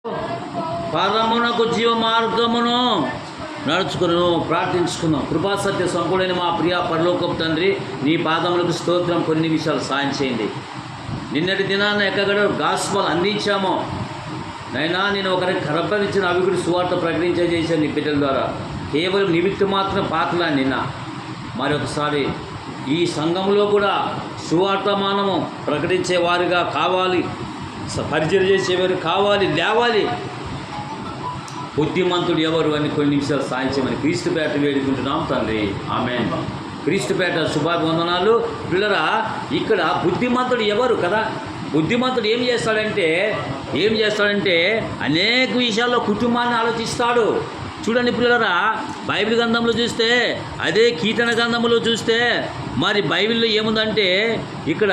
పరమునకు జీవ మార్గమును నడుచుకును. ప్రార్థించుకుందాం. కృపా సత్య సంపూర్ణైన మా ప్రియ పరలోకపు తండ్రి, నీ పాదములకు స్తోత్రం. కొన్ని విషయాలు సాయం చేయండి. నిన్నటి దినాన్ని ఎక్కడ గాస్పల్ అందించామో నైనా, నేను ఒకరికి కరపరిచిన అవి కూడా సువార్త ప్రకటించేసాను నీ బిడ్డల ద్వారా. కేవలం నిమిత్తం మాత్రం పాకలా నిన్న మరొకసారి ఈ సంఘంలో కూడా సువార్తమానము ప్రకటించే వారిగా కావాలి, పరిచయం చేసేవారు కావాలి, లేవాలి. బుద్ధిమంతుడు ఎవరు అని కొన్ని నిమిషాలు సాయించమని క్రీస్తుపేట వేడుకుంటున్నాం తండ్రి. ఆమేన్. క్రీస్తుపేట శుభాభివందనాలు. పిల్లరా, ఇక్కడ బుద్ధిమంతుడు ఎవరు కదా? బుద్ధిమంతుడు ఏం చేస్తాడంటే అనేక విషయాల్లో కుటుంబాన్ని ఆలోచిస్తాడు. చూడండి పిల్లరా, బైబిల్ గ్రంథంలో చూస్తే, అదే కీర్తన గ్రంథంలో చూస్తే, మరి బైబిల్లో ఏముందంటే ఇక్కడ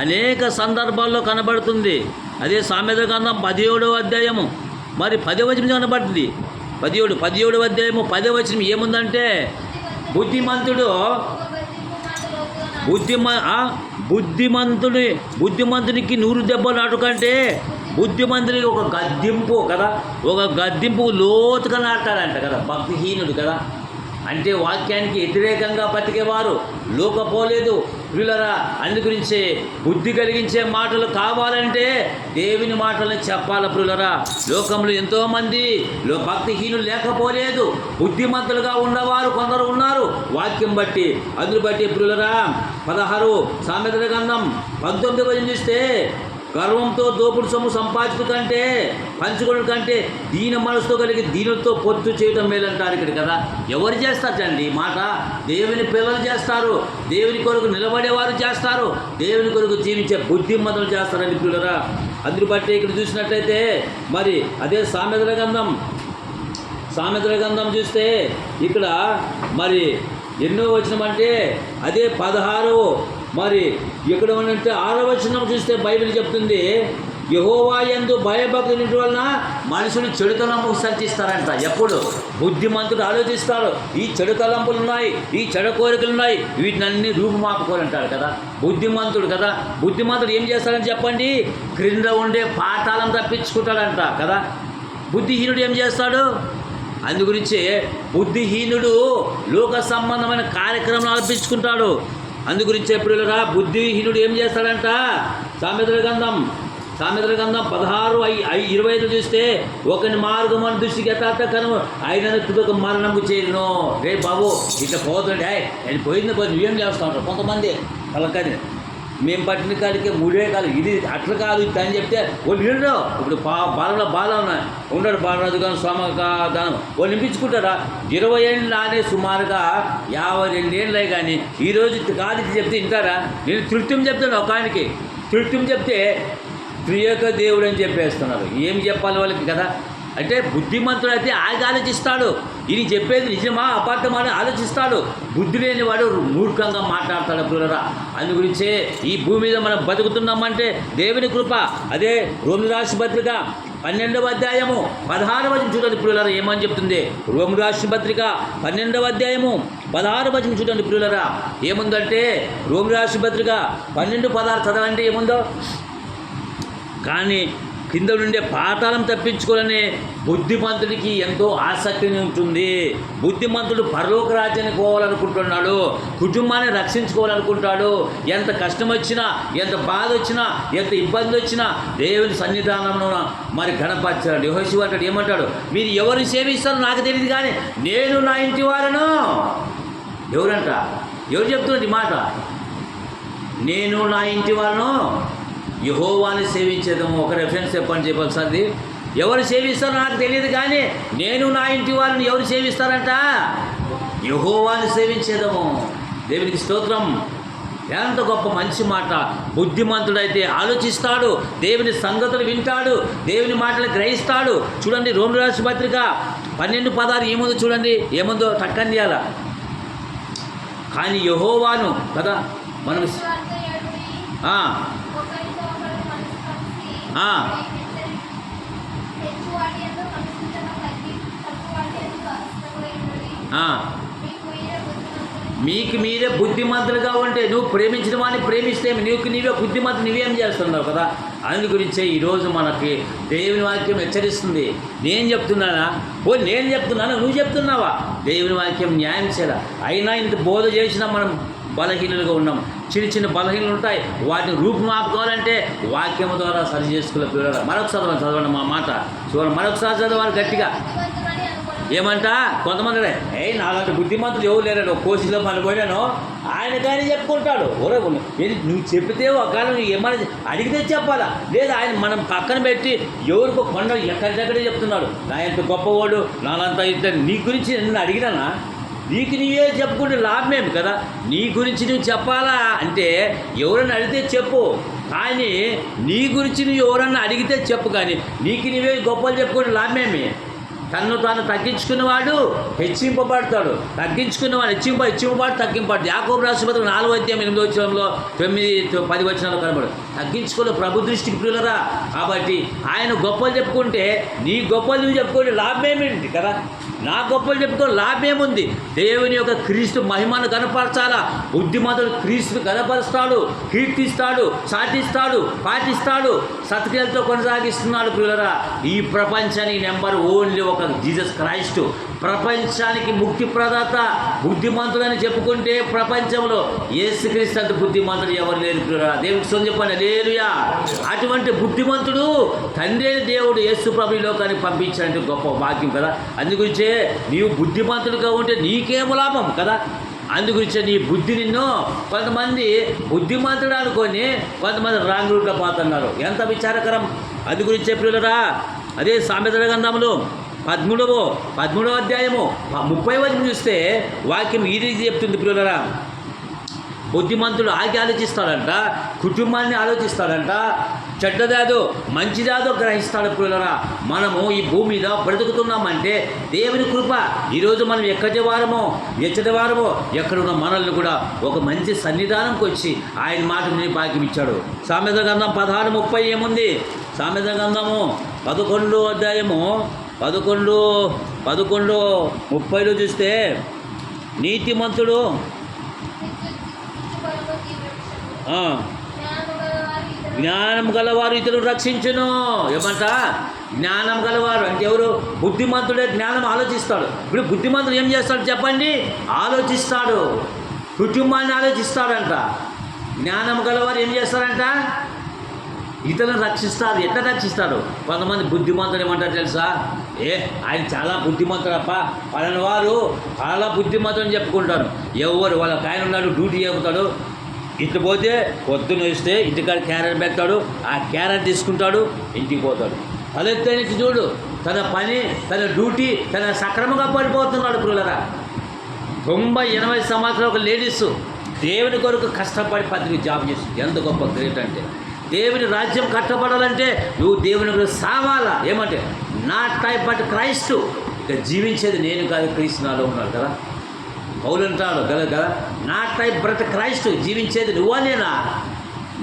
అనేక సందర్భాల్లో కనబడుతుంది. అదే సామెతల గ్రంథం 17వ అధ్యాయము మరి 10వ వచనం కనబడుతుంది. 17వ అధ్యాయము 10వ వచనం ఏముందంటే, బుద్ధిమంతునికి 100 దెబ్బలు నాటుకంటే బుద్ధిమంతునికి ఒక గద్దింపు కదా, ఒక గద్దింపు లోతుగా నాటాడంట కదా. భక్తిహీనుడు కదా, అంటే వాక్యానికి వ్యతిరేకంగా బతికేవారు లోకపోలేదు. వీళ్ళరా, అందుగురించే బుద్ధి కలిగించే మాటలు కావాలంటే దేవుని మాటలను చెప్పాలి. ప్రియులరా, లోకంలో ఎంతోమంది భక్తిహీనులు లేకపోలేదు, బుద్ధిమంతులుగా ఉన్నవారు కొందరు ఉన్నారు. వాక్యం బట్టి అందుని బట్టి ప్రియులరా, 16 సామెతల గ్రంథం 19వ వచనం చూస్తే, గర్వంతో దోపుడు సొమ్ము సంపాదించడం కంటే, పంచుకోవడం కంటే దీన మనసుతో కలిగి దీనులతో పొత్తు చేయడం మేలంటారు ఇక్కడ కదా. ఎవరు చేస్తారండి మాట? దేవుని పిల్లలు చేస్తారు, దేవుని కొరకు నిలబడేవారు చేస్తారు, దేవుని కొరకు జీవించే బుద్ధిమంతులు చేస్తారండి పిల్లరా. అందుని బట్టి ఇక్కడ చూసినట్లయితే మరి అదే సామెతల గ్రంథం చూస్తే ఇక్కడ మరి ఎన్నో వచనమంటే అదే 16 మరి ఇక్కడ ఉన్నట్టే 6వ వచనం చూస్తే బైబిల్ చెప్తుంది, యెహోవా యందు భయభక్తుల వలన మనుషులు చెడు తలంపులు సంచిస్తారంట. ఎప్పుడు బుద్ధిమంతుడు ఆలోచిస్తాడు, ఈ చెడు తలంపులు ఉన్నాయి, ఈ చెడు కోరికలు ఉన్నాయి, వీటినన్నీ రూపుమాపుకోరంటాడు కదా బుద్ధిమంతుడు కదా. బుద్ధిమంతుడు ఏం చేస్తాడని చెప్పండి? క్రింద ఉండే పాఠాలను తప్పించుకుంటాడంట కదా. బుద్ధిహీనుడు ఏం చేస్తాడు? అందుగురించే బుద్ధిహీనుడు లోక సంబంధమైన కార్యక్రమాలు అర్పించుకుంటాడు. అందుగురించి ఎప్పుడురా, బుద్ధిహీనుడు ఏం చేస్తాడంట? సామెతల గ్రంథం 16:25 చూస్తే, ఒకని మార్గం అని దృష్టికి యథార్థకరం ఆయన తుదక మరణము చేయను. రే బాబు, ఇట్లా పోతుండే నేను పోయింది నువ్వేం చేస్తూ ఉంటావు. కొంతమంది వాళ్ళకని మేము పట్టిన కాడికి 3 కాదు, ఇది అట్లా కాదు ఇది అని చెప్తే వాళ్ళు వినరు. ఇప్పుడు బాల ఉన్నాడు బాలరాజు కానీ సోమగాను వాళ్ళు నింపించుకుంటారా? 20 ఏళ్ళు నానే సుమారుగా 52 ఏళ్ళు కానీ ఈరోజు కాదు ఇది చెప్తే వింటారా? నేను తృప్తిం చెప్తాను. ఒక ఆయనకి తృప్తిం చెప్తే త్రియేక దేవుడు అని చెప్పేస్తున్నారు. ఏం చెప్పాలి వాళ్ళకి కదా? అంటే బుద్ధిమంతుడు అయితే ఆలోచిస్తాడు, ఇది చెప్పేది నిజమా అబద్ధమా అని ఆలోచిస్తాడు. బుద్ధి లేని వాడు మూర్ఖంగా మాట్లాడతాడు పిల్లరా. అందుగురించే ఈ భూమి మీద మనం బతుకుతున్నామంటే దేవుని కృప. అదే రోమి రాసిన పత్రిక 12వ అధ్యాయము 16వ వచనం చూడండి పిల్లరా, ఏమని చెప్తుంది? రోమి రాసిన పత్రిక 12వ అధ్యాయము 16వ వచనం చూడండి పిల్లరా, ఏముందంటే రోమి రాసిన పత్రిక 12:16 చదవండి ఏముందో. కానీ కింద నుండే పాతాళం తప్పించుకోవాలనే బుద్ధిమంతుడికి ఎంతో ఆసక్తి ఉంటుంది. బుద్ధిమంతుడు పరలోక రాజ్యానికి పోవాలనుకుంటున్నాడు, కుటుంబాన్ని రక్షించుకోవాలనుకుంటాడు. ఎంత కష్టం వచ్చినా, ఎంత బాధ వచ్చినా, ఎంత ఇబ్బంది వచ్చినా దేవుని సన్నిధానంలో మరి గణపరచాడు. యెహోషువ అంటాడు, ఏమంటాడు? మీరు ఎవరిని సేవిస్తారో నాకు తెలియదు కానీ నేను నా ఇంటి వారను. ఎవరంట? ఎవరు చెప్తున్నది మాట? నేను నా ఇంటి వారను యెహోవాని సేవించేదము. ఒక రెఫరెన్స్ చెప్పాల్సింది. ఎవరు సేవిస్తారో నాకు తెలియదు కానీ నేను నా ఇంటి వారిని ఎవరు సేవిస్తారంట? యెహోవాని సేవించేదము. దేవునికి స్తోత్రం. ఎంత గొప్ప మంచి మాట. బుద్ధిమంతుడైతే ఆలోచిస్తాడు, దేవుని సంగతులు వింటాడు, దేవుని మాటలు గ్రహిస్తాడు. చూడండి రోమి రాసిన పత్రిక 12:16 ఏముందో చూడండి, ఏముందో టక్కనియాల. కానీ యెహోవాను కదా మనం మీకు మీరే బుద్ధిమంతులుగా ఉంటే, నువ్వు ప్రేమించిన వాడిని ప్రేమిస్తే నీకు నీవే బుద్ధిమంతులు నువ్వేం చేస్తున్నావు కదా. అందు గురించే ఈరోజు మనకి దేవుని వాక్యం హెచ్చరిస్తుంది. నేను చెప్తున్నానా? నేను చెప్తున్నాను, నువ్వు చెప్తున్నావా? దేవుని వాక్యం న్యాయం చేయాలి. అయినా ఇంత బోధ చేసినా మనం బలహీనులుగా ఉన్నాం. చిన్న చిన్న బలహీనలు ఉంటాయి. వాటిని రూపుమాపుకోవాలంటే వాక్యం ద్వారా సరి చేసుకోలే పిల్లలు. మరొకసారి చదవండి మా మాట చూడండి, మరొకసారి చదవాలి గట్టిగా. ఏమంట కొంతమంది నాలాంటి బుద్ధిమంతులు ఎవరు లేరండి, ఒక కోసిలో మనం పోయినాను ఆయన కానీ చెప్పుకుంటాడు. ఒరే నువ్వు చెప్పితే ఒకవేళ నువ్వు ఏమని అడిగితే చెప్పాలా, లేదా ఆయన మనం పక్కన పెట్టి ఎవరికో కొండ ఎక్కడికక్కడే చెప్తున్నాడు. నా ఎంత గొప్పవాడు, నాలంతా ఇంత, నీ గురించి నిన్ను అడిగినానా? నీకు నీవే చెప్పుకుంటే లాభమేమి కదా. నీ గురించి నువ్వు చెప్పాలా అంటే ఎవరన్నా అడిగితే చెప్పు, కానీ నీ గురించి నువ్వు ఎవరన్నా అడిగితే చెప్పు, కానీ నీకు నీవే గొప్పలు చెప్పుకుంటే లాభమేమి? తను తాను తగ్గించుకున్నవాడు హెచ్చింపబడతాడు, తగ్గించుకున్నవాడు హెచ్చింపబడి తగ్గింపబడు. యాకోబు రాసిన పత్రిక 4:8 9-10 కనబడు. తగ్గించుకోలే ప్రభు దృష్టికి ప్రియులరా. కాబట్టి ఆయన గొప్పలు చెప్పుకుంటే నీ గొప్పలు నువ్వు చెప్పుకుంటే లాభమేమిటి కదా. నా గొప్పలు చెప్పుకొని లాభమేముంది? దేవుని యొక్క క్రీస్తు మహిమను కనపరచాలా. బుద్ధిమంతుడు క్రీస్తుని కనపరుస్తాడు, కీర్తిస్తాడు, సాటిస్తాడు, పాటిస్తాడు, సత్క్రియలతో కొనసాగిస్తున్నాడు ప్రియులరా. ఈ ప్రపంచానికి నెంబర్ ఓన్లీ ఒక జీసస్ క్రైస్ట్. ప్రపంచానికి ముక్తి ప్రదాత, బుద్ధిమంతుడని చెప్పుకుంటే ప్రపంచంలో యేసుక్రీస్తు అంత బుద్ధిమంతుడు ఎవరు లేరు ప్రియులరా. దేవుడికి సొంత చెప్పండి హల్లెలూయా. అటువంటి బుద్ధిమంతుడు తండ్రి దేవుడు యేసు ప్రభు ఈ లోకానికి పంపించాలంటే గొప్ప భాగ్యం కదా. అందుగురించే నీవు బుద్ధిమంతుడిగా ఉంటే నీకేమో లాభం కదా. అందుగురించే నీ బుద్ధి నిన్ను కొంతమంది బుద్ధిమంతుడు అనుకొని కొంతమంది రాంగ్ రూట్లో పోతున్నారు. ఎంత విచారకరం. అందుగురించే ప్రియులరా, అదే సామెతల గ్రంథంలో 13వ అధ్యాయము 30వ వచనం చూస్తే వాక్యం ఈ రీతి చెప్తుంది ప్రియులరా. బుద్ధిమంతుడు ఆలోచిస్తాడంట, కుటుంబాన్ని ఆలోచిస్తాడంట, చెడ్డదాదో మంచిదాదో గ్రహిస్తాడు ప్రియులరా. మనము ఈ భూమి మీద బ్రతుకుతున్నామంటే దేవుని కృప. ఈరోజు మనం ఎక్కడి వారమో ఎక్కడున్న మనల్ని కూడా ఒక మంచి సన్నిధానంకి వచ్చి ఆయన మాట వినే భాగ్యం ఇచ్చాడు. సామెత గ్రంథం 16:30 ఏముంది? సామెత గ్రంథము 11వ అధ్యాయము 11:30 చూస్తే నీతిమంతుడు జ్ఞానం గలవారు ఇతరులు రక్షించును. ఏమంట? జ్ఞానం గలవారు అంటే ఎవరు? బుద్ధిమంతుడే జ్ఞానం ఆలోచిస్తాడు. ఇప్పుడు బుద్ధిమంతుడు ఏం చేస్తాడు చెప్పండి? ఆలోచిస్తాడు, కుటుంబాన్ని ఆలోచిస్తాడంట. జ్ఞానం గలవారు ఏం చేస్తారంట? ఇతరులను రక్షిస్తారు. ఎట్లా రక్షిస్తారు? కొంతమంది బుద్ధిమంతుడు ఏమంటారు తెలుసా? ఆయన చాలా బుద్ధిమంతుడప్ప, పలానా వారు చాలా బుద్ధిమంతుడు అని చెప్పుకుంటారు. ఎవరు వాళ్ళకి ఆయన ఉన్నాడు, డ్యూటీ చెబుతాడు. ఇట్లా పోతే పొద్దున వేస్తే ఇంటికాడ క్యారెట్ పెడతాడు, ఆ క్యారెట్ తీసుకుంటాడు, ఇంటికి పోతాడు. తలెత్తైనకి చూడు, తన పని, తన డ్యూటీ, తన సక్రమంగా పడిపోతున్నాడు ప్రియులరా. 90-80 సంవత్సరాలు ఒక లేడీస్ దేవుని కొరకు కష్టపడి పత్రిక జాబ్ చేస్తుంది. ఎంత గొప్ప గ్రేట్ అంటే. దేవుని రాజ్యం కట్టబడాలంటే నువ్వు దేవుని గురించి సావాలా. ఏమంటే నాట్ టైప్ బట్ క్రైస్తు. ఇక జీవించేది నేను కాదు, క్రీస్తు నాలో ఉన్నాడు కదా. పౌలు అంటాడు కదా, నాట్ టైప్ బట్ క్రైస్తు. జీవించేది నువ్వనేనా,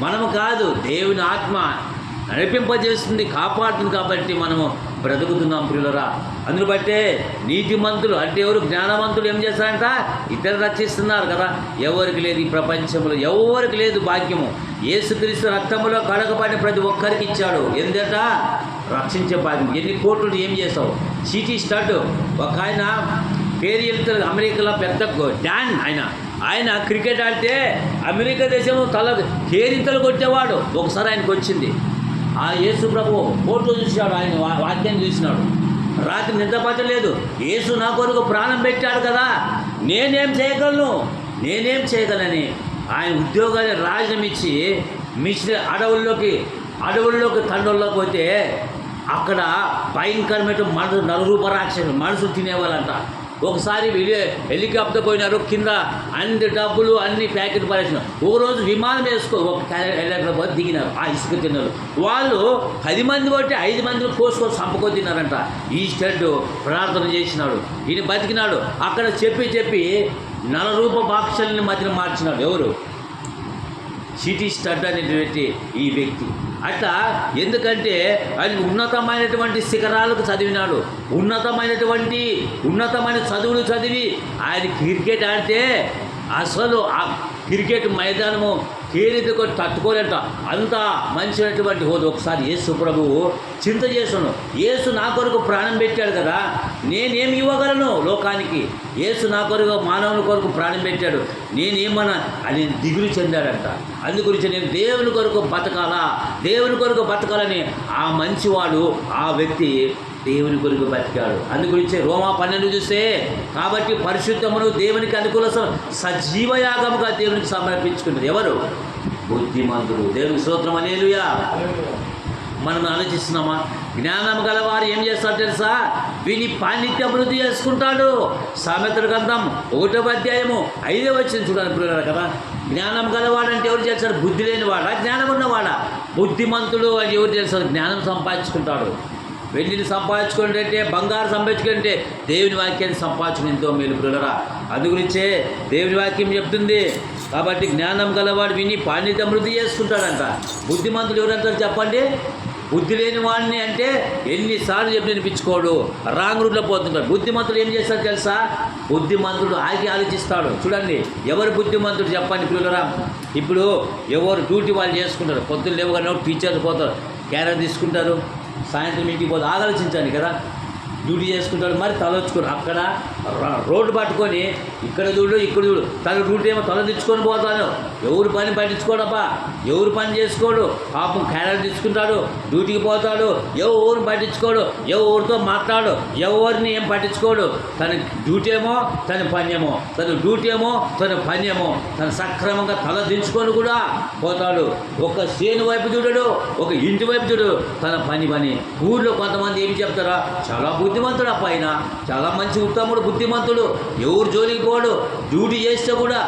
మనము కాదు. దేవుని ఆత్మ నడిపింపజేస్తుంది, కాపాడుతుంది. కాబట్టి మనము బ్రతుకుతున్నాం ప్రియులరా. అందును బట్టే నీతిమంతులు అంటే ఎవరు? జ్ఞానవంతులు ఏం చేస్తారంట? ఇద్దరు రక్షిస్తున్నారు కదా. ఎవరికి లేదు ఈ ప్రపంచంలో, ఎవరికి లేదు భాగ్యము. యేసుక్రీస్తు రక్తములో కడగబడిన ప్రతి ఒక్కరికి ఇచ్చాడు. ఎందుకంట? రక్షించే భాగ్యం. ఎన్ని కోట్లు ఏం చేస్తావు? సిటీ స్టార్ట్ ఒక ఆయన పేరు వెళ్తారు, అమెరికాలో పెద్ద డాన్ ఆయన క్రికెట్ ఆడితే అమెరికా దేశంలో కేరింతలు కొట్టేవాడు. ఒకసారి ఆయనకు వచ్చింది. ఆ యేసు ప్రభు ఫోటో చూసినాడు, ఆయన వాక్యాన్ని చూసినాడు. రాత్రి నిద్ర పట్టలేదు. యేసు నా కొరకు ప్రాణం పెట్టాడు కదా, నేనేం చేయగలని ఆయన ఉద్యోగాన్ని రాజీనామా ఇచ్చి మిషన్ అడవుల్లోకి తండ్రుల్లోకి పోతే అక్కడ భయంకరమైన నలురూప రాక్షసులు మనుషులు తినేవాళ్ళంట. ఒకసారి హెలికాప్టర్ పోయినారు, కింద అన్ని డబ్బులు అన్ని ప్యాకెట్ పడేసినారు. ఒక రోజు విమానం ఒక హెలికాప్టర్ పోయి దిగినారు. ఆ ఇసుక తిన్నారు వాళ్ళు. 10 మంది బట్టి 5 మందిని కోసుకొని చంపుకొని తిన్నారంట. ఈ స్టెడ్ ప్రార్థన చేసినాడు, ఈయన బతికినాడు. అక్కడ చెప్పి నలరూప భాక్షల్ని మధ్యన మార్చినాడు. ఎవరు? సిటీ స్టడ్ అనేటువంటి ఈ వ్యక్తి. అట్లా ఎందుకంటే ఆయన ఉన్నతమైనటువంటి శిఖరాలకు చదివినాడు, ఉన్నతమైన చదువులు చదివి ఆయన క్రికెట్ ఆడితే అసలు ఆ క్రికెట్ మైదానము కేరీతి కొట్టి తట్టుకోలేట అంత మంచినటువంటి హోదా. ఒకసారి యేసు ప్రభువు చింత చేసాను. యేసు నా కొరకు ప్రాణం పెట్టాడు కదా, నేనేమి ఇవ్వగలను లోకానికి? యేసు నా కొరకు మానవుని కొరకు ప్రాణం పెట్టాడు, నేనేమన్నా అని దిగులు చెందాడంట. అందు గురించి నేను దేవుని కొరకు బతకాలని ఆ మంచివాడు, ఆ వ్యక్తి దేవుని కొరకు బతికాడు. అందు గురించి రోమా 12 చూస్తే, కాబట్టి పరిశుద్ధమును దేవునికి అనుకూల సజీవయాగముగా దేవునికి సమర్పించుకున్నది ఎవరు? బుద్ధిమంతుడు. దేవునికి స్తోత్రం, హల్లెలూయా. మనం ఆలోచిస్తున్నామా? జ్ఞానం గలవారు ఏం చేస్తారు తెలుసా? వీని పాండిత్య అభివృద్ధి చేసుకుంటాడు. సామెతల గ్రంథం 1వ అధ్యాయము 5వ వచనం చూడాలి పిల్లలు కదా. జ్ఞానం గలవాడంటే ఎవరు చేస్తారు? బుద్ధి లేనివాడా, జ్ఞానం ఉన్నవాడా? బుద్ధిమంతుడు అని ఎవరు చేస్తారు? జ్ఞానం సంపాదించుకుంటాడు. వెండిని సంపాదించుకుంటే, బంగారు సంపాదించుకుంటే దేవుని వాక్యాన్ని సంపాదించుకుని ఎంతో మేలు పిల్లరా. అందుగురించే దేవుని వాక్యం చెప్తుంది. కాబట్టి జ్ఞానం గలవాడు విని పాండిత్యం అభివృద్ధి చేసుకుంటాడంట. బుద్ధిమంతుడు ఎవరంటారు చెప్పండి? బుద్ధి లేని వాడిని అంటే ఎన్నిసార్లు చెప్పి వినిపించుకోడు, రాంగ్ రూట్లో పోతుంటాడు. బుద్ధిమంతుడు ఏం చేస్తాడు తెలుసా? బుద్ధిమంతుడు ఆలోచిస్తాడు. చూడండి, ఎవరు బుద్ధిమంతుడు చెప్పండి పిల్లరా? ఇప్పుడు ఎవరు డ్యూటీ వాళ్ళు చేసుకుంటారు. పొద్దున్న లేవగానే టీచర్లు పోతారు, క్యారెట్ తీసుకుంటారు, సాయంత్రం ఇంటికి పోతే ఆలోచించండి కదా. డ్యూటీ చేసుకుంటాడు, మరి తలొచ్చుకొని అక్కడ రోడ్డు పట్టుకొని ఇక్కడ చూడు తన డ్యూటీ ఏమో తల తెచ్చుకొని పోతాను. ఎవరు పని పట్టించుకోడబ్బా, ఎవరు పని చేసుకోడు. పాపం క్యారెట్ తీసుకుంటాడు, డ్యూటీకి పోతాడు, ఎవరు పట్టించుకోడు, ఎవరితో మాట్లాడు, ఎవరిని ఏం పట్టించుకోడు. తన డ్యూటీ ఏమో తన పన్యమో, తన పన్యమో, తన సక్రమంగా తల దించుకొని కూడా పోతాడు. ఒక చేను వైపు చూడడు, ఒక ఇంటి వైపు చూడడు, తన పని. ఊళ్ళో కొంతమంది ఏం చెప్తారా? చాలా బుద్ధిమంతుడు ఆ పైన, చాలా మంచి ఉత్తముడు, బుద్ధిమంతుడు, ఎవరు జోలికి పోడు. డ్యూటీ చేస్తే కూడా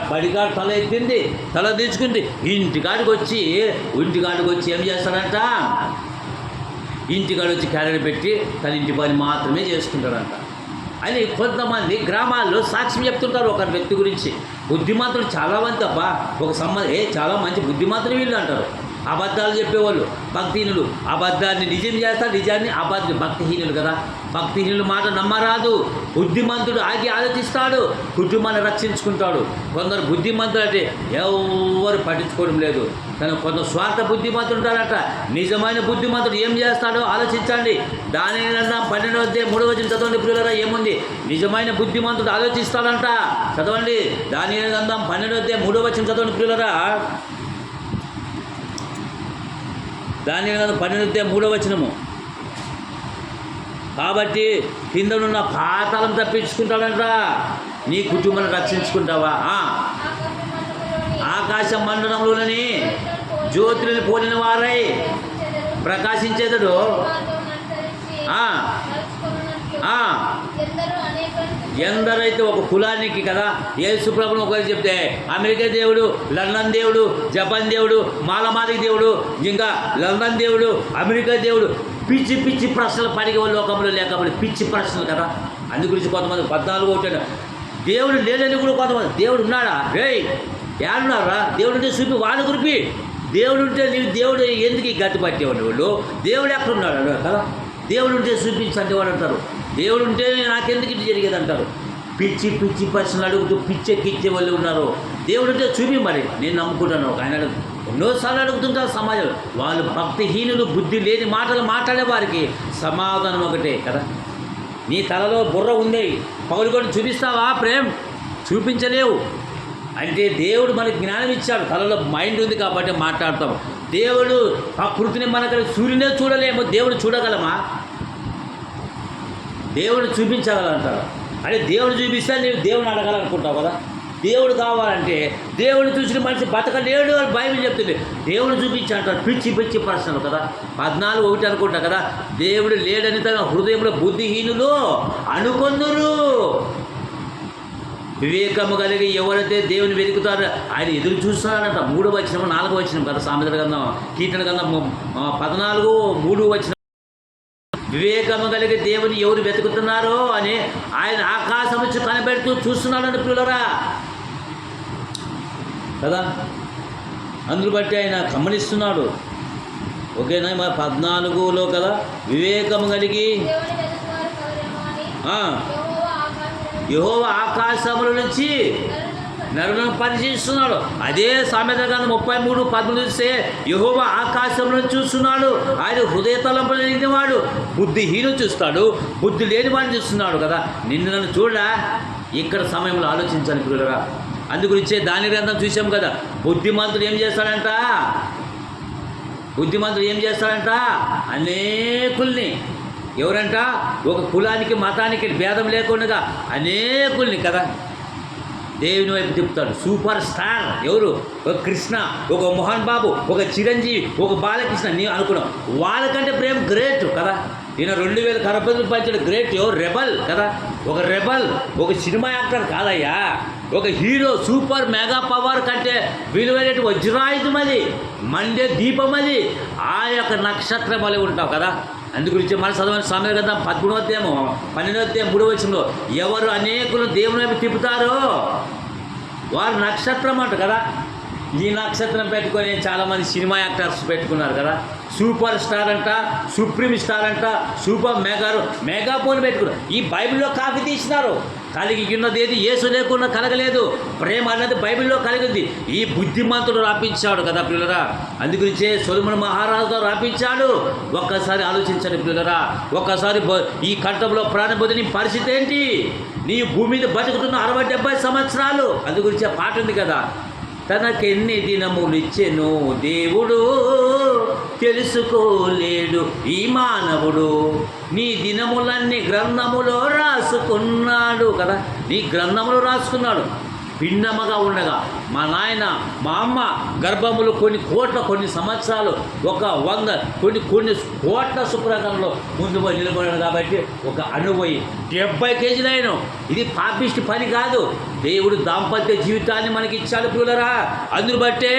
బడికాడు తల ఎత్తింది, తల దించుకుంది, ఇంటికాడికి వచ్చి ఏం చేస్తాడంట? ఇంటికాడ వచ్చి క్యారెట్ పెట్టి తన ఇంటి పని మాత్రమే చేసుకుంటాడంట అని కొంతమంది గ్రామాల్లో సాక్ష్యం చెప్తుంటారు ఒక వ్యక్తి గురించి. బుద్ధిమంతులు చాలా మంది తప్ప ఒక చాలా మంచి బుద్ధిమంతులు వీళ్ళు అంటారు. అబద్ధాలు చెప్పేవాళ్ళు భక్తిహీనులు. అబద్ధాన్ని నిజం చేస్తారు, నిజాన్ని భక్తిహీనులు కదా. భక్తిహీనుల మాట నమ్మరాదు. బుద్ధిమంతుడు ఆలోచిస్తాడు, కుటుంబాన్ని రక్షించుకుంటాడు. కొందరు బుద్ధిమంతులు అంటే ఎవరు పట్టించుకోవడం లేదు. కొంత స్వార్థ బుద్ధిమంతుడు ఉంటాడట. నిజమైన బుద్ధిమంతుడు ఏం చేస్తాడో ఆలోచించండి. దానియేలు 12వ అధ్యాయం 3వ వచనం చదవండి పిల్లరా. ఏముంది? నిజమైన బుద్ధిమంతుడు ఆలోచిస్తాడంట. చదవండి, దానియేలు 12వ అధ్యాయం 3వ వచనం చదవండి పిల్లరా. దానియేలు 12వ అధ్యాయం 3వ వచనము. కాబట్టి కిందనున్న పాతాళం తప్పించుకుంటాడంట. నీ కుటుంబాన్ని రక్షించుకుంటావా? ఆకాశ మండలంలోని జ్యోతులను పోలిన వారై ప్రకాశించేదడు. ఎందరైతే ఒక కులానికి కదా యేసు ప్రభువును ఒకరు చెప్తే అమెరికా దేవుడు, లండన్ దేవుడు, జపాన్ దేవుడు, మాలమాదిక దేవుడు, ఇంకా లండన్ దేవుడు, అమెరికా దేవుడు, పిచ్చి ప్రశ్నలు పడిగే వాళ్ళు లోకంలో లేకపోతే పిచ్చి ప్రశ్నలు కదా. అందు గురించి కొంతమంది 14 ఒకటి దేవుడు లేదని కూడా కొంతమంది దేవుడు ఉన్నాడా? ఏడున్నారా? దేవుడు ఉంటే చూపి వాడు గురిపి. దేవుడు ఉంటే నీవు దేవుడు ఎందుకు గట్టి పట్టేవాడు వాళ్ళు? దేవుడు ఎక్కడ ఉన్నాడు కదా? దేవుడు ఉంటే చూపించండి వాడు అంటారు. దేవుడు ఉంటే నాకెందుకు ఇది జరిగేది అంటారు. పిచ్చి ప్రశ్నలు అడుగుతూ పిచ్చెక్కిచ్చే వాళ్ళు ఉన్నారు. దేవుడు ఉంటే చూపి, మరి నేను నమ్ముకుంటాను. ఆయన ఎన్నోసార్లు అడుగుతుంటారు సమాజంలో. వాళ్ళు భక్తిహీనులు, బుద్ధి లేని మాటలు మాట్లాడే వారికి సమాధానం ఒకటే కదా. నీ తలలో బుర్ర ఉంది, పగులుకొని చూపిస్తావా ప్రేమ్? చూపించలేవు. అంటే దేవుడు మనకి జ్ఞానం ఇచ్చాడు, తలలో మైండ్ ఉంది కాబట్టి మాట్లాడతాం. దేవుడు ప్రకృతిని మనకు సూర్యునే చూడలేము, దేవుడు చూడగలమా? దేవుడు చూపించగలంటారు. అంటే దేవుడు చూపిస్తే నీవు దేవుని అడగాలనుకుంటావు కదా. దేవుడు కావాలంటే దేవుడు చూసిన మనిషి బతకలేడు అని బైబిల్ చెప్తుంది. దేవుడు చూపించాలంటారు. పిచ్చి ప్రశ్నలు కదా. 14:1 అనుకుంటా కదా. దేవుడు లేడని తన హృదయంలో బుద్ధిహీనులు అనుకొందురు. వివేకము కలిగి ఎవరైతే దేవుని వెతుకుతారో ఆయన ఎదురు చూస్తున్నారంట. 3వ వచనం 4వ వచనం కదా. సామెతల గ్రంథం, కీర్తన గ్రంథం 14:3 వచనం. వివేకము కలిగి దేవుని ఎవరు వెతుకుతున్నారో అని ఆయన ఆకాశం వచ్చి కనిపెడుతూ చూస్తున్నాడంటే పిల్లరా కదా. అందును బట్టి ఆయన గమనిస్తున్నాడు. ఓకేనా? మరి 14లో కదా, వివేకము కలిగి యెహోవా ఆకాశముల నుంచి నరులను పరిశీలిస్తున్నాడు. అదే సామెతల గ్రంథం 33:13 చూస్తే యెహోవా ఆకాశంలో చూస్తున్నాడు, ఆయన హృదయ తలంపులు లేనివాడు బుద్ధిహీనుడు చూస్తాడు, బుద్ధి లేని వాడిని చూస్తున్నాడు కదా. నిన్ను నన్ను చూడా ఇక్కడ సమయంలో ఆలోచించాలి పిల్లరా. అందుగురించే దాని గ్రంథం చూసాం కదా, బుద్ధిమంతుడు ఏం చేస్తాడంట, అనేకుల్ని, ఎవరంట, ఒక కులానికి మతానికి భేదం లేకుండా అనేకుల్ని కదా దేవుని వైపు తిప్పుతాడు. సూపర్ స్టార్ ఎవరు, ఒక కృష్ణ, ఒక మోహన్ బాబు, ఒక చిరంజీవి, ఒక బాలకృష్ణ. నీవు అనుకున్నావు వాళ్ళకంటే ప్రేమ గ్రేట్ కదా. ఈయన 2000 కరపతులు పంచాడు, గ్రేట్. ఎవరు, రెబల్ కదా. ఒక రెబల్, ఒక సినిమా యాక్టర్ కాదయ్యా, ఒక హీరో, సూపర్ మెగా పవర్ కంటే విలువైన వజ్రాయుధం అది, మండే దీపం అది, ఆ యొక్క నక్షత్రం వలె ఉంటావు కదా. అందుగురించి మన చదవని సామెతల గ్రంథం 13వ అధ్యాయము 12వ అధ్యాయం 3వ వచనంలో ఎవరు అనేకులు దేవుని వైపు తిప్పుతారో వారు నక్షత్రం అంట కదా. ఈ నక్షత్రం పెట్టుకొని చాలామంది సినిమా యాక్టర్స్ పెట్టుకున్నారు కదా. సూపర్ స్టార్ అంట, సుప్రీం స్టార్ అంట, సూపర్ మెగా ఫోన్ పెట్టుకున్నారు. ఈ బైబిల్లో కాఫీ తీసినారు. కలిగి ఉన్నది ఏది యేసు లేకుండా కలగలేదు. ప్రేమ అన్నది బైబిల్లో కలిగింది. ఈ బుద్ధిమంతుడు రాపించాడు కదా పిల్లరా. అందుగురించే సొలొమోను మహారాజు రాపించాడు. ఒక్కసారి ఆలోచించండి పిల్లరా. ఒక్కసారి ఈ కంఠంలో ప్రాణబోధి నీ పరిస్థితి ఏంటి? నీ భూమి మీద బతుకుతున్న 60-70 సంవత్సరాలు. అందుగురించే పాట ఉంది కదా, తనకెన్ని దినములు ఇచ్చెను దేవుడు తెలుసుకోలేడు ఈ మానవుడు, నీ దినములన్నీ గ్రంథములో రాసుకున్నాడు కదా. నీ గ్రంథములో రాసుకున్నాడు. భిన్నముగా ఉండగా మా నాయన మా అమ్మ గర్భములు కొన్ని సంవత్సరాలు, ఒక 100 కొన్ని కోట్ల శుక్రకంలో ముందు పోయి నిలబడాడు. కాబట్టి ఒక అణువై 70 కేజీలు అయిన. ఇది పాపిష్టి పని కాదు. దేవుడు దాంపత్య జీవితాన్ని మనకి ఇచ్చాడు పిల్లరా. అందును బట్టే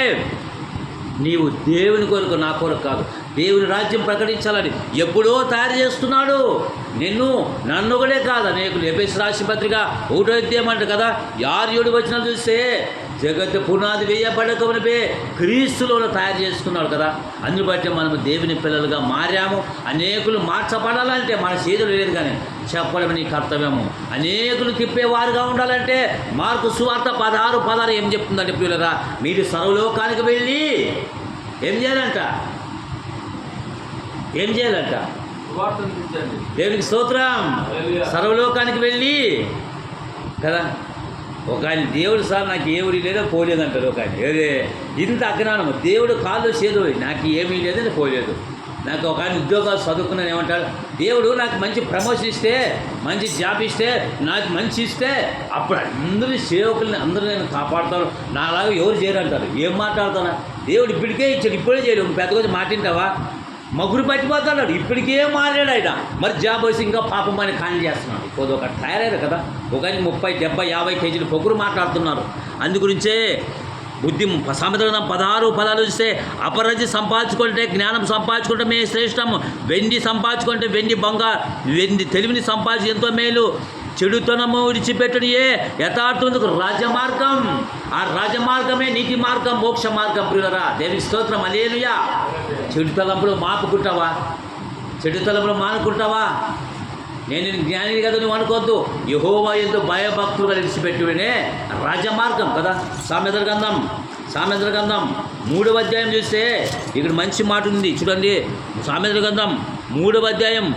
నీవు దేవుని కొరకు, నా కొరకు కాదు, దేవుని రాజ్యం ప్రకటించాలని ఎప్పుడో తయారు చేస్తున్నాడు నన్ను కూడా కాదు అనేకులు. ఎఫెసీ రాసిన పత్రిక 1వ అధ్యాయం అంట కదా, 6-7 వచనాలు చూస్తే జగత్తు పునాది వేయబడకమునిపే క్రీస్తులో తయారు చేసుకున్నాడు కదా. అందును బట్టి మనము దేవుని పిల్లలుగా మారాము. అనేకులు మార్చబడాలంటే మన చేతులు లేదు కానీ చెప్పడం నీ కర్తవ్యము. అనేకులు తిప్పేవారుగా ఉండాలంటే మార్కు సువార్త 16:16 ఏం చెప్తుందంటే పిల్లరా, మీరు సర్వలోకానికి వెళ్ళి ఏం చేయాలంట, దేవునికి స్తోత్రం. సర్వలోకానికి వెళ్ళి కదా. ఒక ఆయన దేవుడు సార్ నాకు ఏమి లేదో పోలేదంటారు. ఒక ఆయన ఇంత అజ్ఞానము. దేవుడు కాళ్ళు చేదు, నాకు ఏమీ లేదని పోలేదు. నాకు ఒక ఆయన ఉద్యోగాలు చదువుకున్నాను ఏమంటాడు, దేవుడు నాకు మంచి ప్రమోషన్ ఇస్తే, మంచి జాబ్ ఇస్తే, నాకు మంచి ఇస్తే అప్పుడు అందరూ సేవకుల్ని అందరూ నేను కాపాడుతాను, నాలాగా ఎవరు చేయరంటారు. ఏం మాట్లాడుతానా? దేవుడు ఇప్పటికే ఇచ్చాడు, ఇప్పుడే చేయడు. పెద్ద కొంచెం మాటింటావా? మగురు పట్టిపోతున్నాడు. ఇప్పటికే మారాడు ఆయన. మరి జాబ్ వచ్చి ఇంకా పాపం అని ఖాళీ చేస్తున్నాడు. ఇప్పుడు ఒక తయారయ్యారు కదా. ఒక 30, 70, 50 కేజీలు పొగురు మాట్లాడుతున్నారు. అందుగురించే బుద్ధి సామెతల గ్రంథం 16:16 చూస్తే అపరాధి సంపాదించుకుంటే జ్ఞానం సంపాదించుకుంటే శ్రేష్టము, వెండి సంపాదించుకుంటే వెండి తెలివిని సంపాదించి ఎంతో మేలు, చెడుతనము విడిచిపెట్టడియే యథార్థమునకు రాజమార్గం. ఆ రాజమార్గమే నీతి మార్గం, మోక్ష మార్గం ప్రియులరా. దేవుని స్తోత్రం. హల్లెలూయా. చెడు తలంపులు మానుకుంటావా? నేను జ్ఞానిని కదా నువ్వు అనుకోవద్దు. యెహోవా యందు భయభక్తులుగా విడిచిపెట్టువనే రాజమార్గం కదా. సామెతల గ్రంథం 3వ అధ్యాయం చూస్తే ఇక్కడ మంచి మాట ఉంది చూడండి. సామెతల గ్రంథం 3వ అధ్యాయం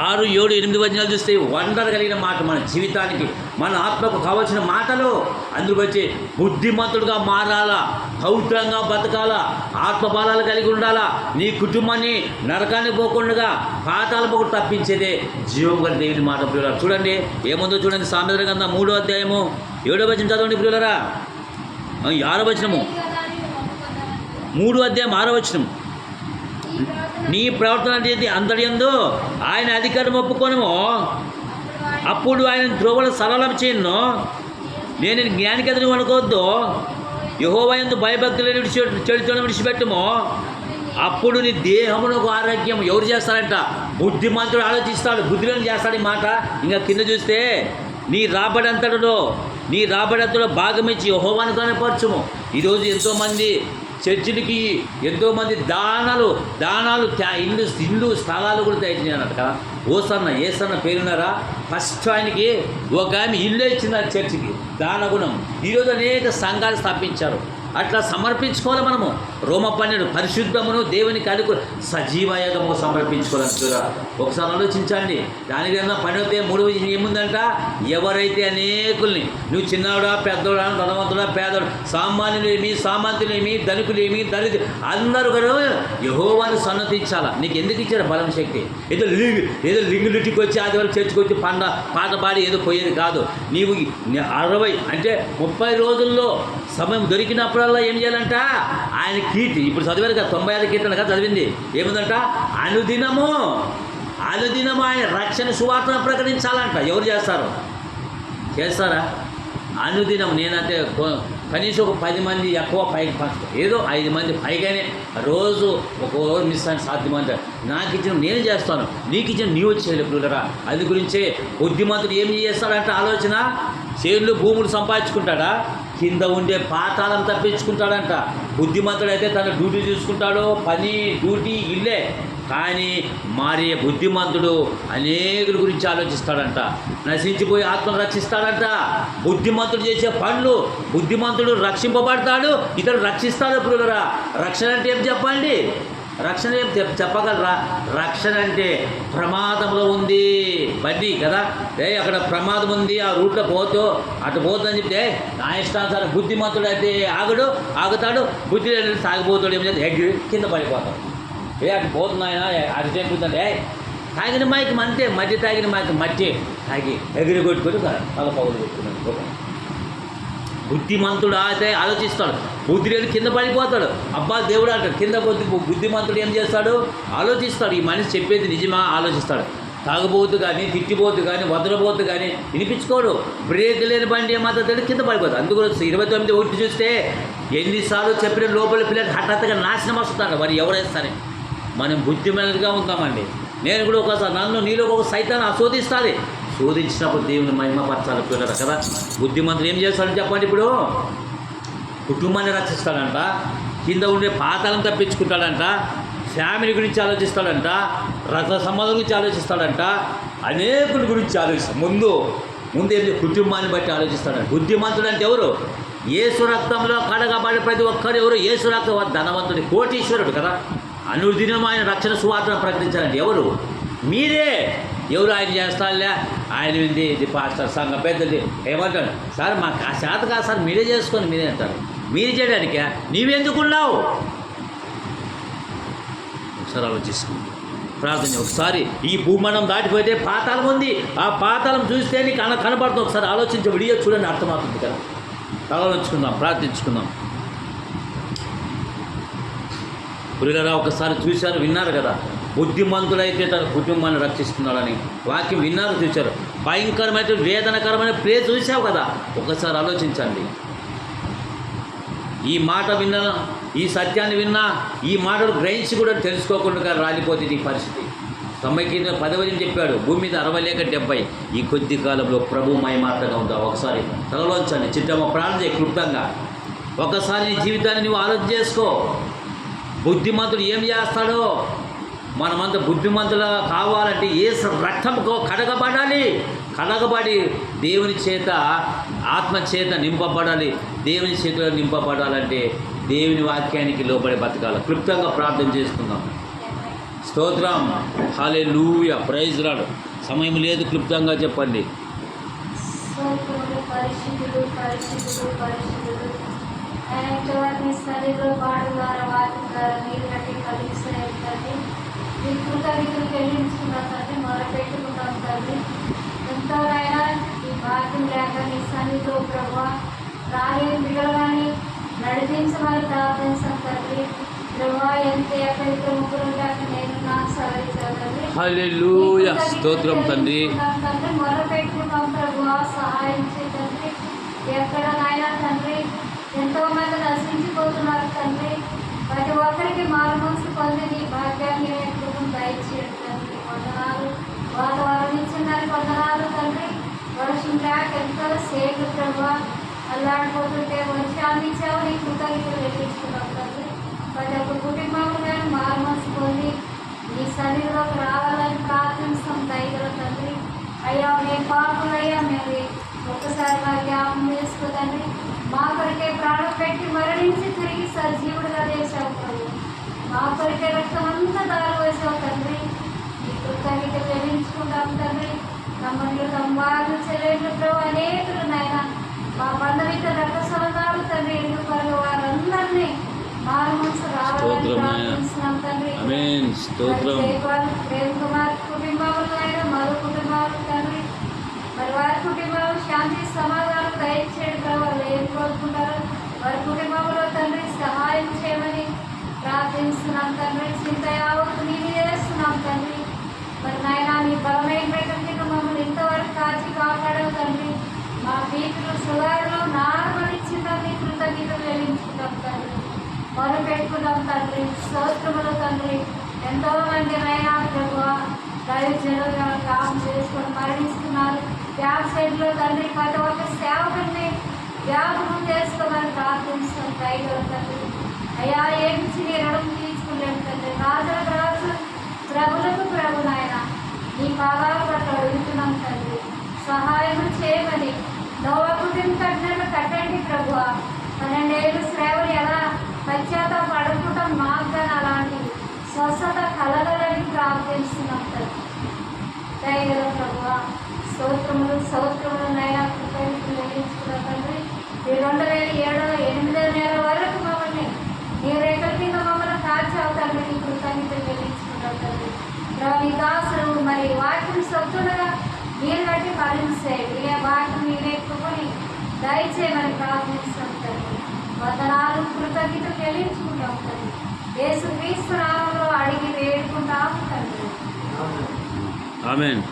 6, 7, 8 వచనాలు చూస్తే వండర్ కలిగిన మాట, మన జీవితానికి, మన ఆత్మకు కావలసిన మాటలు. అందుకు వచ్చి బుద్ధిమంతుడుగా మారాలా, పవిత్రంగా బతకాలా, ఆత్మబలాలు కలిగి ఉండాలా. నీ కుటుంబాన్ని నరకానికి పోకుండా పాతాల పోకుండా తప్పించేదే జీవం గల దేవుని మాట ప్రియులారా. చూడండి ఏముందో చూడండి. సామెతల గ్రంథం 3వ అధ్యాయము 7వ వచనం చదవండి ప్రియులారా. 6వ వచనము, 3వ అధ్యాయం 6వ వచనం. నీ ప్రవర్తన అనేది అందరి యందు ఆయన అధికారం ఒప్పుకొనుము, అప్పుడు ఆయన త్రోవలు సరళం చేయను. నేను జ్ఞానికి ఎదురు అనుకోవద్దు. యెహోవా యందు భయభక్తులను చెడుతనం విడిచిపెట్టము, అప్పుడు నీ దేహమునకు ఆరోగ్యం. ఎవరు చేస్తారంట? బుద్ధిమంతుడు ఆలోచిస్తాడు, బుద్ధిలను చేస్తాడు. ఈ మాట ఇంకా కింద చూస్తే నీ రాబడంతటిలో భాగమిచ్చి యెహోవాను కనపరచుము. ఈరోజు ఎంతోమంది చర్చిలకి ఎంతోమంది దానాలు ఇల్లు స్థలాలు కూడా తెచ్చినారంట కదా. ఏసన్న పేరున్నారా? ఫస్ట్ ఆయనకి ఒక ఆమె ఇల్లు ఇచ్చినారు చర్చికి దానగుణం. ఈరోజు అనేక సంఘాలు స్థాపించారు. అట్లా సమర్పించుకోవాలి మనము. రోమ 12 పరిశుద్ధమును దేవునికి అనుకూల సజీవయాగము సమర్పించుకోవాలంటురా. ఒకసారి ఆలోచించండి. దానికన్నా 12:3 ఏముందంట? ఎవరైతే అనేకుల్ని, నువ్వు చిన్నవాడా పెద్దవాడా ధనవంతుడా పేదవాడు సామంతులేమి ధనికులేమి దరిద్ర అందరూ కూడా యెహోవాను సన్నతించాలా. నీకు ఎందుకు ఇచ్చారు బలం శక్తి? ఏదో లింగులుటికి వచ్చి ఆదివారం చర్చికి వచ్చి పాట పాడి ఏదో పోయేది కాదు. నీవు 60 అంటే 30 రోజుల్లో సమయం దొరికినప్పుడల్లా ఏం చేయాలంట? ఆయన కీర్తి ఇప్పుడు చదివారు కదా, 96 కీర్తన కదా చదివింది. ఏముందంట? అనుదినము ఆయన రక్షణ సువార్తను ప్రకటించాలంట. ఎవరు చేస్తారా? అనుదినం. నేనంటే కనీసం ఒక 10 మంది ఎక్కువ పైకి ఏదో 5 మంది పైగానే రోజు రోజు మిస్ అని సాధ్యమంటారు. నాకు ఇచ్చిన నేను చేస్తాను, నీకు ఇచ్చిన నీవు చేయలేపులరా. అది గురించే బుద్ధిమంతుడు ఏం చేస్తాడంటే ఆలోచన, చేనులు భూములు సంపాదించుకుంటాడా? కింద ఉండే పాతాలను తప్పించుకుంటాడంట. బుద్ధిమంతుడు అయితే తన డ్యూటీ చూసుకుంటాడు, పని డ్యూటీ ఇల్లే. కానీ మారే బుద్ధిమంతుడు అనేకుల గురించి ఆలోచిస్తాడంట. నశించిపోయి ఆత్మను రక్షిస్తాడంట. బుద్ధిమంతుడు చేసే పనులు, బుద్ధిమంతుడు రక్షింపబడతాడు, ఇతడు రక్షిస్తాడు. పురుగరా, రక్షణ అంటే ఏం చెప్పండి? రక్షణ ఏం చెప్పగలరా? రక్షణ అంటే ప్రమాదంలో ఉంది బండి కదా, అక్కడ ప్రమాదం ఉంది, ఆ రూట్లో అటు పోతుందని చెప్తే నా ఇష్టానుసారం బుద్ధిమంతుడు అయితే ఆగుతాడు, బుద్ధి సాగిపోతాడు. ఏం చేస్తే కింద పడిపోతాడు. అటు పోతున్నాయన అర్జెంట్ ఉందంటే తాగిన మైకి అంతే, మధ్య తాగిన మైకి మధ్య తాగి ఎగిరి కొట్టుకొని తల పగులు పెట్టుకున్నాడు. బుద్ధిమంతుడు అయితే ఆలోచిస్తాడు, బుద్ధి లేని కింద పడిపోతాడు. అబ్బా దేవుడు అంటాడు. కింద బుద్ధిమంతుడు ఏం చేస్తాడు? ఆలోచిస్తాడు. ఈ మనిషి చెప్పేది నిజమా ఆలోచిస్తాడు. తాగబోతు కానీ తిట్టిపోతు కానీ వదలబోతు కానీ వినిపించుకోడు. బ్రేక్ లేని బండి ఏమాత్రం కింద పడిపోతుంది. అందుకు 29:1 చూస్తే ఎన్నిసార్లు చెప్పిన లోపల పిల్లలు హఠాత్తుగా నాశనం వస్తున్నాడు. మరి ఎవరేస్తారని మనం బుద్ధిమంతుడిగా ఉంటామండి. నేను కూడా ఒకసారి నీలో ఒక సైతాన్ని శోధిస్తుంది. శోధించినప్పుడు దేవుని మహిమపరచాలి పిల్లలు కదా. బుద్ధిమంతుడు ఏం చేస్తాడని చెప్పండి. ఇప్పుడు కుటుంబాన్ని రక్షిస్తాడంట, కింద ఉండే పాతాలను తప్పించుకుంటాడంట, ఫ్యామిలీ గురించి ఆలోచిస్తాడంట, రథ సంబంధం గురించి ఆలోచిస్తాడంట, అనేకుల గురించి ఆలోచిస్తాడు. ముందు ఏం కుటుంబాన్ని బట్టి ఆలోచిస్తాడంట. బుద్ధిమంతుడు అంటే ఎవరు? యేసు రక్తంలో కడగబడి ప్రతి ఒక్కరు ఎవరు? యేసు రక్తం. ధనవంతుడి కోటీశ్వరుడు కదా. అనుదినం ఆయన రక్షణ సువార్తను ప్రకటించాలంటే ఎవరు? మీరే. ఎవరు ఆయన చేస్తారులే, ఆయన ఇది పాస్టర్ సంఘం పెద్దది ఏమంటాడు? సార్ మాకు ఆ శాత కాదు సార్, మీరే చేసుకొని మీరే అంటారు. మీరు చేయడానికే నీవెందుకున్నావు? ఒకసారి ఆలోచిస్తుంది, ప్రార్థన. ఒకసారి ఈ భూమండం దాటిపోతే పాతాళం ఉంది. ఆ పాతాళం చూస్తే నీకు కనపడుతుంది. ఒకసారి ఆలోచించి వీడియో చూడండి, అర్థమవుతుంది కదా. ఆలోచించుకుందాం, ప్రార్థించుకుందాం. పురిగరా ఒకసారి చూశారు, విన్నారు కదా. బుద్ధిమంతుడైతే తన కుటుంబాన్ని రక్షిస్తున్నాడని వాక్యం విన్నారు, చూశారు. భయంకరమైన వేదనకరమైన ప్లే చూసావు కదా. ఒకసారి ఆలోచించండి. ఈ మాట విన్నా, ఈ సత్యాన్ని విన్నా, ఈ మాటలు గ్రహించి కూడా తెలుసుకోకుండా రాలిపోతే నీ పరిస్థితి. 90 చెప్పాడు, భూమి మీద 60 లేక 70. ఈ కొద్ది కాలంలో ప్రభు మహిమార్తగా ఉందా? ఒకసారి తలలోంచండి, చిట్టమ్మ ప్రార్థన చేయి క్లుప్తంగా. ఒకసారి నీ జీవితాన్ని నువ్వు ఆలోచన చేసుకో. బుద్ధిమంతుడు ఏం చేస్తాడో, మనమంతా బుద్ధిమంతులు కావాలంటే ఏ రక్తంతో కడగబడి దేవుని చేత ఆత్మ చేత నింపబడాలి. దేవుని చేతిలో నింపబడాలంటే దేవుని వాక్యానికి లోబడి బతకాలి. క్లుప్తంగా ప్రార్థన చేసుకుందాం. స్తోత్రం, హల్లెలూయా, ప్రైజ్ లార్డ్. సమయం లేదు, క్లుప్తంగా చెప్పండి. సరిలో పాడు ద్వారా వాటి ద్వారా నీరు కట్టి కలిగిస్తుంది. మీ కృతజ్ఞతలు చెల్లించుకున్నాం తండ్రి, మొరపెట్టుకున్నాం తండ్రి. ఎంతోనైనా ఈ భాగ్యం లేక నీ సన్నిధిలో ప్రభావ రాలేని బిడ్డలు కానీ నడిపించమని ప్రార్థించాం తండ్రి. ప్రభావ ఎంత ఎక్కడికి ముగ్గురు లేక నేను నాకు సవరించాను తండ్రి. హల్లెలూయా, స్తోత్రం తండ్రి. మొరపెట్టుకున్నాం ప్రభావ, సహాయం చేయండి. ఎక్కడనైనా తండ్రి ఎంతో మంది నశించిపోతున్నారు తండ్రి. ప్రతి ఒక్కరికి మారుమనసు పొంది నీ భాగ్యాన్ని దయచేయండి తండ్రి. వందనాలు. వాతావరణం ఇచ్చిందని వందనాలు తండ్రి. వర్షం లేక ఎంతో సేపు ప్రభావ అల్లాడిపోతుంటే వర్షాన్ని ఇచ్చావు, నీ కృతజ్ఞతలు చెల్లించుకున్నాం తండ్రి. ప్రతి ఒక్క కుటుంబంలో కానీ మారుమనసు పొంది నీ సన్నిధిలోకి రావాలని ప్రార్థిస్తాం దయగల తండ్రి. అయ్యా మేము పాపులయ్యా, మేము ఒక్కసారి మా జ్ఞాపకం చేసుకోదండి. మా కొరికే ప్రాణం పెట్టి మరణించి తిరిగి సజీవుడిగా చేసావు ప్రభు. మా కొరికే రక్తం అంతా దారి వేసావు తండ్రి. ఈ కృతజ్ఞత చెల్లించుకుంటాం తండ్రి. తమ్ముళ్ళు తమ్మాళ్ళు చెల్లెళ్ళు ప్రభు అనేకులు నాయన మా బంధుమిత్ర రక్త సంబంధాలు తండ్రి ఎందుకు వారందరినీ మారు మనసు రావాలని ప్రార్థిస్తున్నాం తండ్రి. ప్రేమ్ కుమార్ కుటుంబాలు అయినా మరో కుటుంబాలు తండ్రి, మరి వారి కుటుంబాలు శాంతి సమాధానం దయచేయడం ప్రభు. వాళ్ళు ఏం కోరుకుంటారో వారి కుటుంబంలో తండ్రి సహాయం చేయమని ప్రార్థిస్తున్నాం తండ్రి. చింత యావత్తు నీవు చేస్తున్నాం తండ్రి. మరి నాయన నీ బలమైన పెట్టడం కింద మమ్మల్ని ఇంతవరకు కాచి కాపాడవు తండ్రి. మా పీకులు సుగారులో నార్మల్ ఇచ్చిందని కృతజ్ఞతలు చెల్లించుకుంటాం తండ్రి. మొదలు పెట్టుకున్నాం తండ్రి. స్తోత్రములు తండ్రి. ఎంతో మంది నైనా ప్రభు దైవజనులు కాలం చేసుకొని మరణిస్తున్నారు. బ్యాక్ సైడ్లో తండ్రి ప్రతి ఒక్క సేవకుని జ్ఞాపకం చేసుకోమని ప్రార్థిస్తాం దైవ తండ్రి. అయ్యా ఏమిచ్చి నీ రుణం తీసుకునేది తండ్రి. రాజులకు రాజు ప్రభులకు ప్రభు నాయన నీ పాదాలు పట్ల అడుగుతున్నాం తండ్రి. సహాయం చేయమని నోవా కుటుంబం కట్టినట్లు కట్టండి ప్రభు. 12 ఏళ్ళు శ్రేవలు ఎలా పశ్చాత్తాప అడుగుతాం మాకు కానీ అలాంటి స్వస్థత కలగలని ప్రార్థిస్తున్నాం తండ్రి. దయగల ప్రభు స్తోత్రములు నైనా కృతజ్ఞతలు చెల్లించుకున్నాం తండ్రి. ఈ 2007 8వ నెల వరకు మమ్మల్ని నీ రేఖల కింద మమ్మల్ని కాచావు తండ్రి. నీ కృతజ్ఞతలు చెల్లించుకున్నాం తండ్రి. నీ దాసులు మరి వాటిని సొత్తులుగా మీరు బట్టి ఫలించేయండి. ఏ వాటిని మీరు ఎక్కుకొని దయచేయమని ప్రార్థిస్తాం తండ్రి. వందనాలు కృతజ్ఞతలు చెల్లించుకుంటాం తండ్రి. యేసుక్రీస్తు నామములో అడిగి వేడుకుంటాం తండ్రి. ఆమేన్.